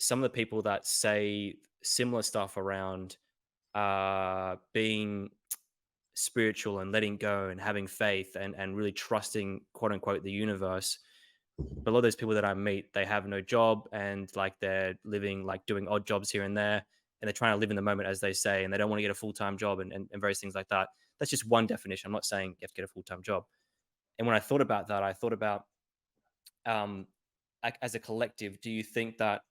some of the people that say similar stuff around being spiritual and letting go and having faith and really trusting, quote unquote, the universe. But a lot of those people that I meet, they have no job, and like they're living, like doing odd jobs here and there, and they're trying to live in the moment, as they say, and they don't want to get a full-time job and various things like that. That's just one definition. I'm not saying you have to get a full-time job. And when I thought about that, I thought about, um, like, as a collective, do you think that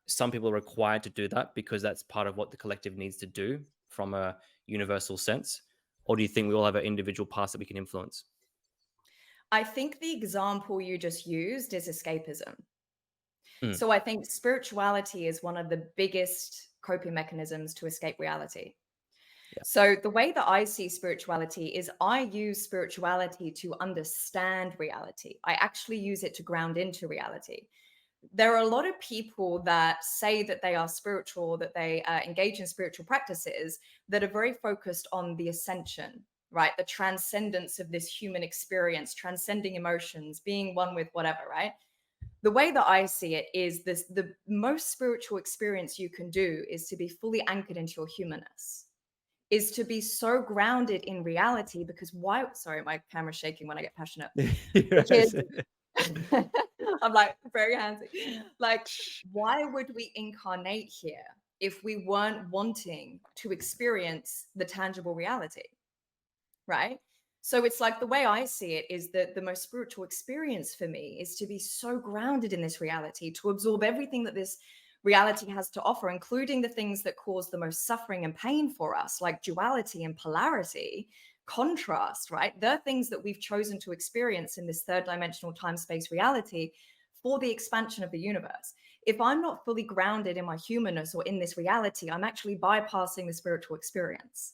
some people are required to do that because that's part of what the collective needs to do from a universal sense? Or do you think we all have our individual paths that we can influence? I think the example you just used is escapism. Mm, So I think spirituality is one of the biggest coping mechanisms to escape reality. yeah. So the way that I see spirituality is I use spirituality to understand reality. I actually use it to ground into reality. There are a lot of people that say that they are spiritual, that they engage in spiritual practices that are very focused on the ascension, right? The transcendence of this human experience, transcending emotions, being one with whatever, right? The way that I see it is this: the most spiritual experience you can do is to be fully anchored into your humanness, is to be so grounded in reality. Because why? Sorry, my camera's shaking when I get passionate. Because I'm like very handsy. Like, why would we incarnate here if we weren't wanting to experience the tangible reality? Right? So it's like the way I see it is that the most spiritual experience for me is to be so grounded in this reality, to absorb everything that this reality has to offer, including the things that cause the most suffering and pain for us, like duality and polarity, contrast, right? They're things that we've chosen to experience in this third dimensional time space reality for the expansion of the universe. If I'm not fully grounded in my humanness or in this reality, I'm actually bypassing the spiritual experience.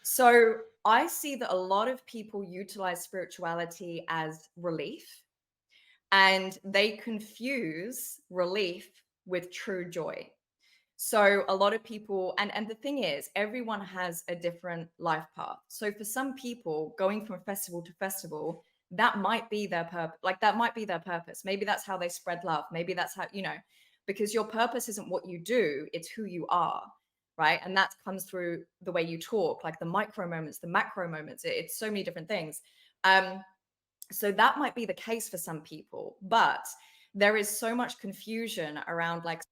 So I see that a lot of people utilize spirituality as relief, and they confuse relief with true joy. So a lot of people, and the thing is, everyone has a different life path. So for some people, going from festival to festival, that might be their purpose. Like that might be their purpose. Maybe that's how they spread love. Maybe that's how, because your purpose isn't what you do, it's who you are. Right. And that comes through the way you talk, like the micro moments, the macro moments. It's so many different things. Um, so that might be the case for some people, but there is so much confusion around like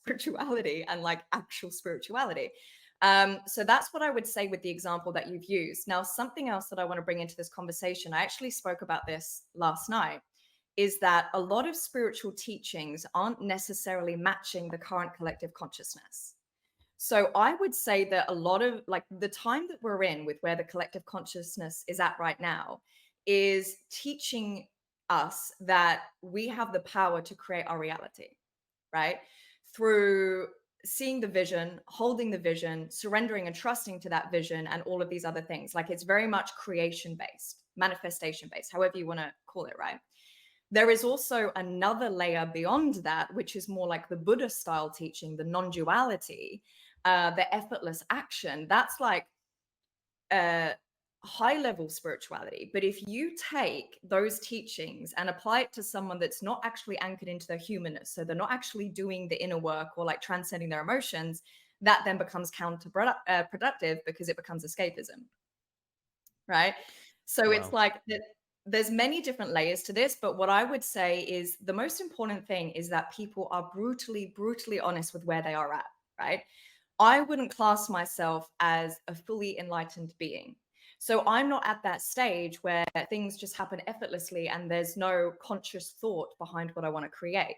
spirituality and like actual spirituality. So that's what I would say with the example that you've used. Now, something else that I want to bring into this conversation, I actually spoke about this last night, is that a lot of spiritual teachings aren't necessarily matching the current collective consciousness. So I would say that a lot of like the time that we're in with where the collective consciousness is at right now is teaching us that we have the power to create our reality, right? Through seeing the vision, holding the vision, surrendering and trusting to that vision, and all of these other things. Like it's very much creation based, manifestation based, however you want to call it, right? There is also another layer beyond that, which is more like the Buddha style teaching, the non duality, the effortless action. That's like uh, high level spirituality. But if you take those teachings and apply it to someone that's not actually anchored into their humanness, so they're not actually doing the inner work or like transcending their emotions, that then becomes counterproductive because it becomes escapism, right? So it's Wow. like that. There's many different layers to this, but what I would say is the most important thing is that people are brutally honest with where they are at, right? I wouldn't class myself as a fully enlightened being. So I'm not at that stage where things just happen effortlessly and there's no conscious thought behind what I want to create.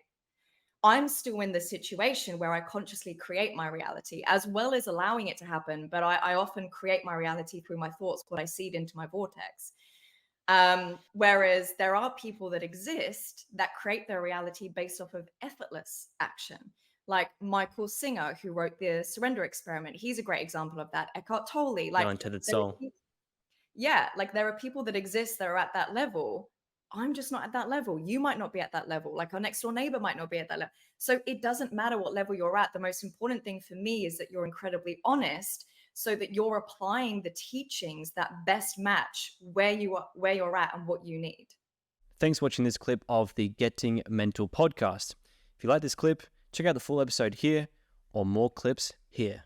I'm still in the situation where I consciously create my reality as well as allowing it to happen. But I often create my reality through my thoughts, what I seed into my vortex. Whereas there are people that exist that create their reality based off of effortless action. Like Michael Singer, who wrote the Surrender Experiment. He's a great example of that. Eckhart Tolle. The Like, untethered there are soul. yeah, like there are people that exist that are at that level. I'm just not at that level. You might not be at that level. Like our next door neighbor might not be at that level. So it doesn't matter what level you're at. The most important thing for me is that you're incredibly honest so that you're applying the teachings that best match where you are, where you're at and what you need. Thanks for watching this clip of the Getting Mental podcast. If you like this clip, Check out the full episode here or more clips here.